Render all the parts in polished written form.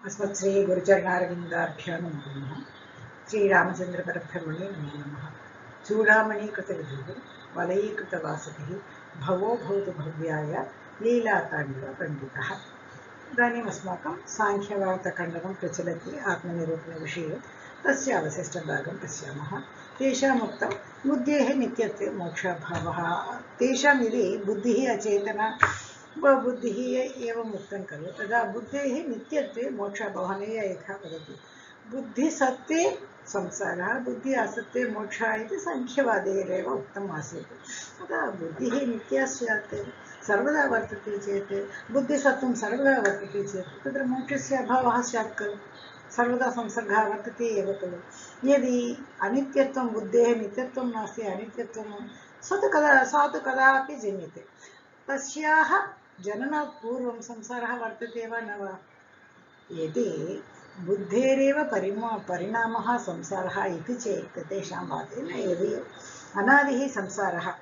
अस्मत् श्री गुरुचरणारविन्दाभ्यां नमो नमः। श्रीरामचन्द्रपरब्रह्मणे नमो नमः। चूडामणीकृतविधुः वलयीकृतवासतिः भवो भवतु भव्याय लीलाताण्डवपण्डितः। इदानीम् अस्माकं साङ्ख्यवार्तखण्डनं प्रचलति आत्मनिरूपणविषये। तस्य अवशिष्टभागं पश्यामः। तेषाम् उक्तं बुद्धेः नित्यत्वे मोक्षाभावः। तेषां यदि बुद्धिः अचेतना बुद्धिः एवम् उक्तं खलु, तदा बुद्धेः नित्यत्वे मोक्षाभावः नैयायिकः वदति। बुद्धिसत्त्वे संसारः, बुद्धि असत्त्वे मोक्षः इति साङ्ख्यवादैरेव उक्तम् आसीत्। तदा बुद्धिः नित्या स्यात्, सर्वदा वर्तते चेत्, बुद्धिसत्त्वं सर्वदा वर्तते चेत् तत्र मोक्षस्य अभावः स्यात् खलु, सर्वदा संसर्गः वर्तते एव खलु। यदि अनित्यत्वं बुद्धेः नित्यत्वं नास्ति, अनित्यत्वं सा तु कदापि जन्यते, तस्याः जननात् पूर्वं संसारः वर्तते वा न वा? यदि बुद्धेरेव परिणामः संसारः इति चेत् तेषां वादेन यदि अनादिः संसारः,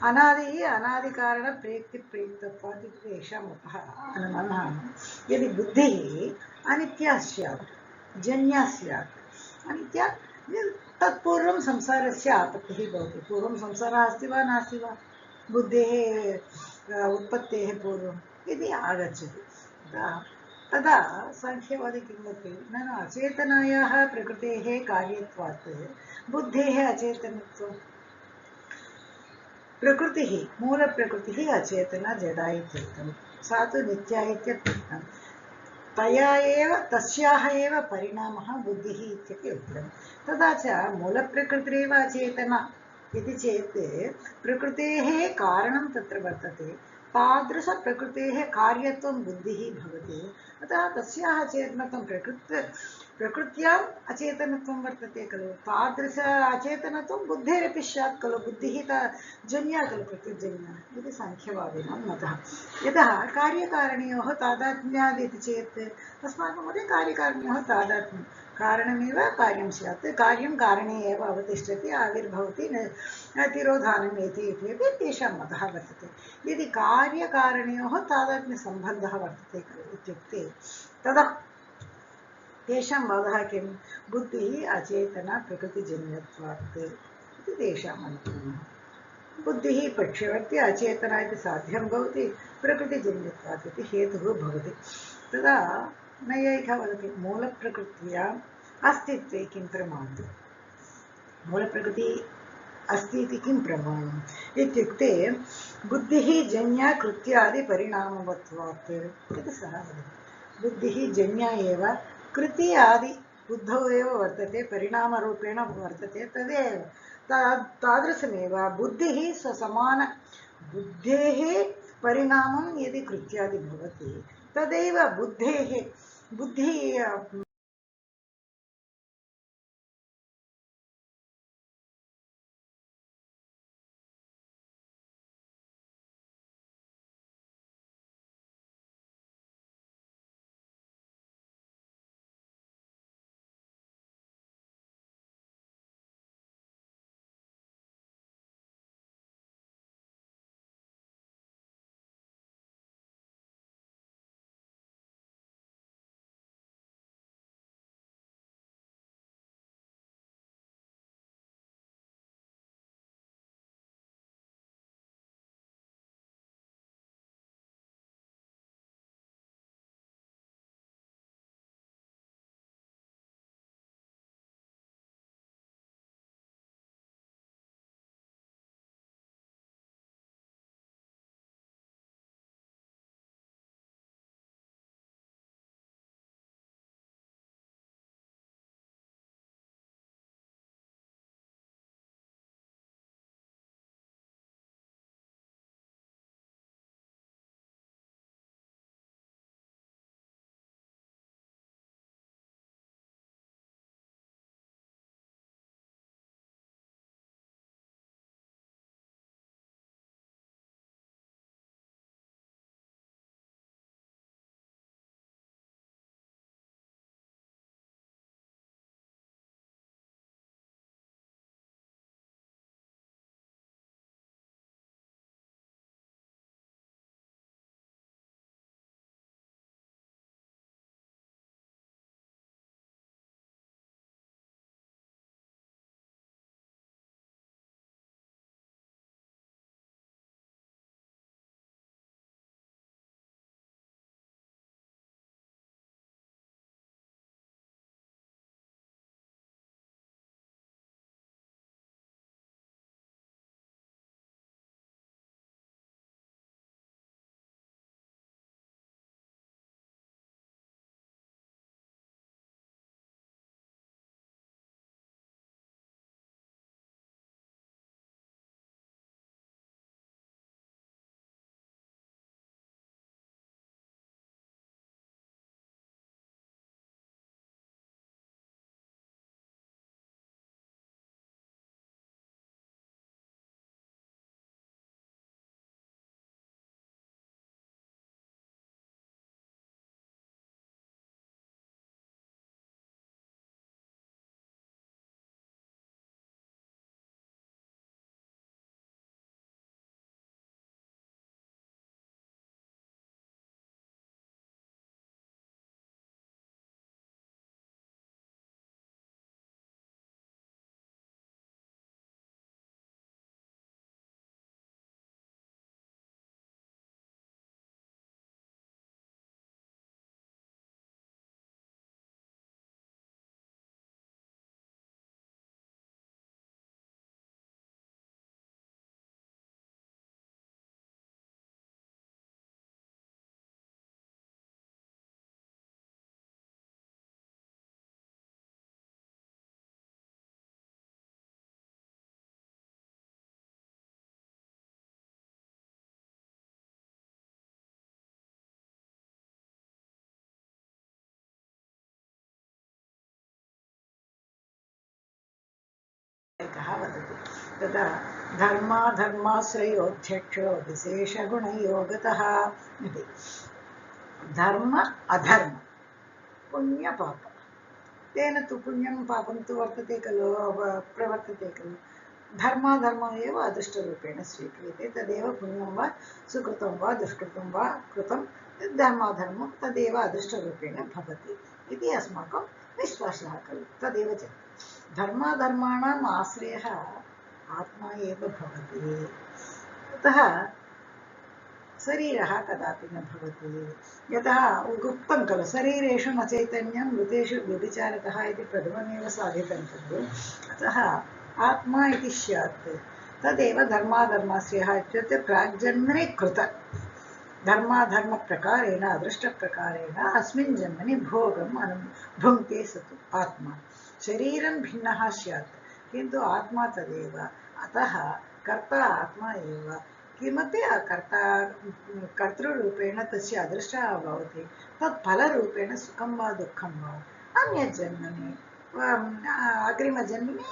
अनादिः अनादिकारणप्रेक्तिप्रयुक्तत्वात् इति तेषां मतः अनुमानः। यदि बुद्धिः अनित्या स्यात्, जन्या स्यात्, अनित्या तत्पूर्वं संसारस्य आपत्तिः भवति। पूर्वं संसारः अस्ति वा नास्ति वा? बुद्धेः उत्पत्तेः पूर्वं यदि आगच्छति तदा साङ्ख्यवादी किं वदति, न अचेतनायाः प्रकृतेः कार्यत्वात् बुद्धेः अचेतनत्वं। प्रकृतिः, मूलप्रकृतिः अचेतना जडा इत्युक्तं, सा तु नित्या इत्यर्थं। तया एव तस्याः एव परिणामः बुद्धिः इत्यपि उक्तं। तथा च मूलप्रकृतिरेव अचेतना इति चेत् प्रकृतेः कारणं तत्र वर्तते, तादृशप्रकृतेः कार्यत्वं बुद्धिः भवति। अतः तस्याः अचेतनत्वं प्रकृत्याम् अचेतनत्वं वर्तते खलु, तादृश अचेतनत्वं बुद्धेरपि स्यात् खलु, बुद्धिः जन्या खलु, प्रकृतिजन्या इति साङ्ख्यवादिनां मतः। यतः कार्यकारणयोः तादात्म्यात् इति चेत् अस्माकं मते कार्यकारणयोः तादात्म्यं, कारणमेव कार्यं स्यात्, कार्यं कारणे एव अवतिष्ठति, आविर्भवति, तिरोधानम् इति अपि तेषां मतः वर्तते। यदि कार्यकारणयोः तादात्म्यसम्बन्धः वर्तते खलु इत्युक्ते तदा तेषां वादः किं, बुद्धिः अचेतना प्रकृतिजन्यत्वात् इति तेषाम् अनुमानः। बुद्धिः पक्षवर्ती अचेतना इति साध्यं भवति, प्रकृतिजन्यत्वात् इति हेतुः भवति। तदा नैयायिकः वदति, मूलप्रकृत्याम् अस्तित्वे किं प्रमाणं? मूलप्रकृतिः अस्ति इति किं प्रमाणम् इत्युक्ते बुद्धिः जन्या कृत्यादिपरिणामवत्वात् इति सः वदति। बुद्धिः जन्या एव, कृति आदि बुद्धौ एव वर्तते, परिणामरूपेण वर्तते, तदेव तादृशमेव बुद्धिः समान बुद्धेः परिणामं यदि कृत्यादि भवति, तदेव बुद्धिः वदति तदा धर्माधर्माश्रयोऽध्यक्षो विशेषगुणयोगतः इति धर्म अधर्म पुण्यपाप तेन तु पुण्यं पापं तु वर्तते खलु प्रवर्तते खलु धर्माधर्म एव अदृष्टरूपेण स्वीक्रियते तदेव पुण्यं वा सुकृतं वा दुष्कृतं वा कृतं धर्माधर्मं तदेव अदृष्टरूपेण भवति इति अस्माकं विश्वासः खलु तदेव च धर्माधर्माणाम् आश्रयः आत्मा एव भवति अतः शरीरः कदापि न भवति यतः उक्तं खलु शरीरेषु न चैतन्यं मृतेषु व्यभिचारतः इति प्रथममेव साधितं खलु अतः आत्मा इति स्यात् तदेव धर्माधर्माश्रयः इत्युक्ते प्राग्जन्मनि कृत धर्माधर्मप्रकारेण अदृष्टप्रकारेण अस्मिन् जन्मनि भोगम् भुङ्क्ते स तु आत्मा शरीरं भिन्नः स्यात् किन्तु आत्मा तदेव अतः कर्ता आत्मा एव किमपि कर्ता कर्तृरूपेण तस्य अदृष्टः भवति तत् फलरूपेण सुखं वा दुःखं वा अन्यजन्मनि अग्रिमजन्मनि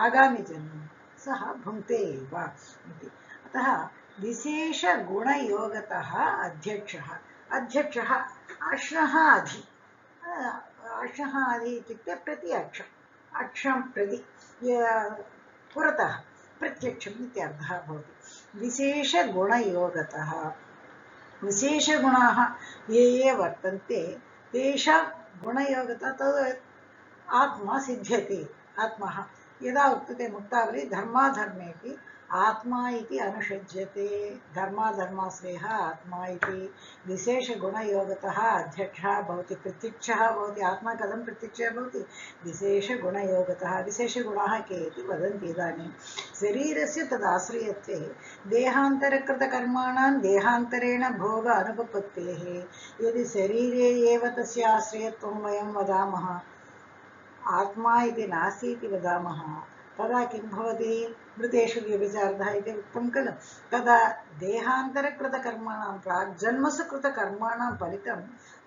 आगामिजन्मनि सः भुङ्क्ते एव इति अतः विशेषगुणयोगतः अध्यक्षः अक्षः अधि अक्षः अधि इत्युक्ते प्रति अक्षं प्रति पुरतः प्रत्यक्षम् इत्यर्थः भवति विशेषगुणयोगतः विशेषगुणाः ये ये वर्तन्ते तेषां गुणयोगतः तद् आत्मा सिद्ध्यति आत्मा यदा उक्तते मुक्तावली धर्माधर्मेपि आत्मा इति अनुषज्यते धर्माधर्माश्रयः आत्मा इति विशेषगुणयोगतः अध्यक्षः भवति प्रत्यक्षः भवति आत्मा कथं प्रत्यक्षः भवति विशेषगुणयोगतः विशेषगुणाः के इति वदन्ति इदानीं शरीरस्य तदाश्रयत्वे देहान्तरकृतकर्माणां देहान्तरेण भोग अनुपपत्तेः यदि शरीरे एव तस्य आश्रयत्वं वयं वदामः आत्मा इति नास्ति इति वदामः तदा किं भवति मृतेषु व्यभिचारः इति उक्तं खलु तदा देहान्तरकृतकर्माणां प्राग्जन्मसु कृतकर्माणां फलितम्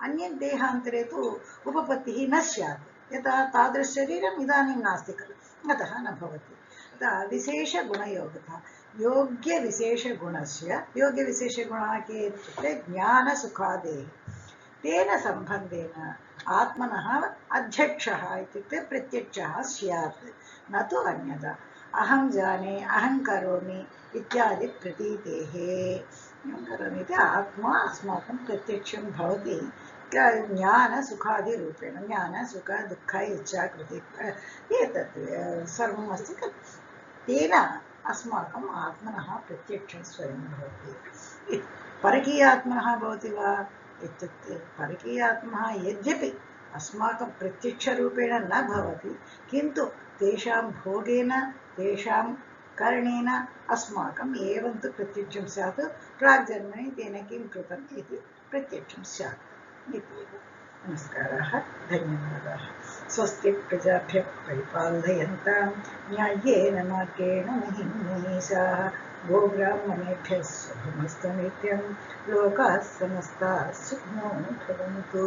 अन्यत् देहान्तरे तु उपपत्तिः न स्यात् यतः तादृशशरीरम् इदानीं नास्ति खलु अतः न भवति अतः विशेषगुणयोगतः योग्यविशेषगुणः के इत्युक्ते ज्ञानसुखादेः तेन सम्बन्धेन आत्मनः अध्यक्षः इत्युक्ते प्रत्यक्षः स्यात् न तु अन्यथा अहं जाने अहं करोमि इत्यादि प्रतीतेः अहं करोमि इति आत्मा अस्माकं प्रत्यक्षं भवति ज्ञानसुखादिरूपेण ज्ञानसुख दुःख इच्छा कृति एतत् सर्वम् अस्ति खलु तेन अस्माकम् आत्मनः प्रत्यक्षं स्वयं भवति परकीयात्मनः भवति वा इत्युक्ते परकीयात्मः यद्यपि अस्माकं प्रत्यक्षरूपेण न भवति किन्तु तेषां भोगेन तेषां करणेन अस्माकम् एवं तु प्रत्यक्षं स्यात् प्राग्जन्मनि तेन किं कृतम् इति प्रत्यक्षं स्यात् इति नमस्काराः धन्यवादाः स्वस्ति प्रजाभ्यः परिपालयन्तां न्याय्येन मार्गेण महीं मनीषाः गोब्राह्मणेभ्यः शुभमस्तु नित्यं लोकाः समस्ताः सुखिनो भवन्तु।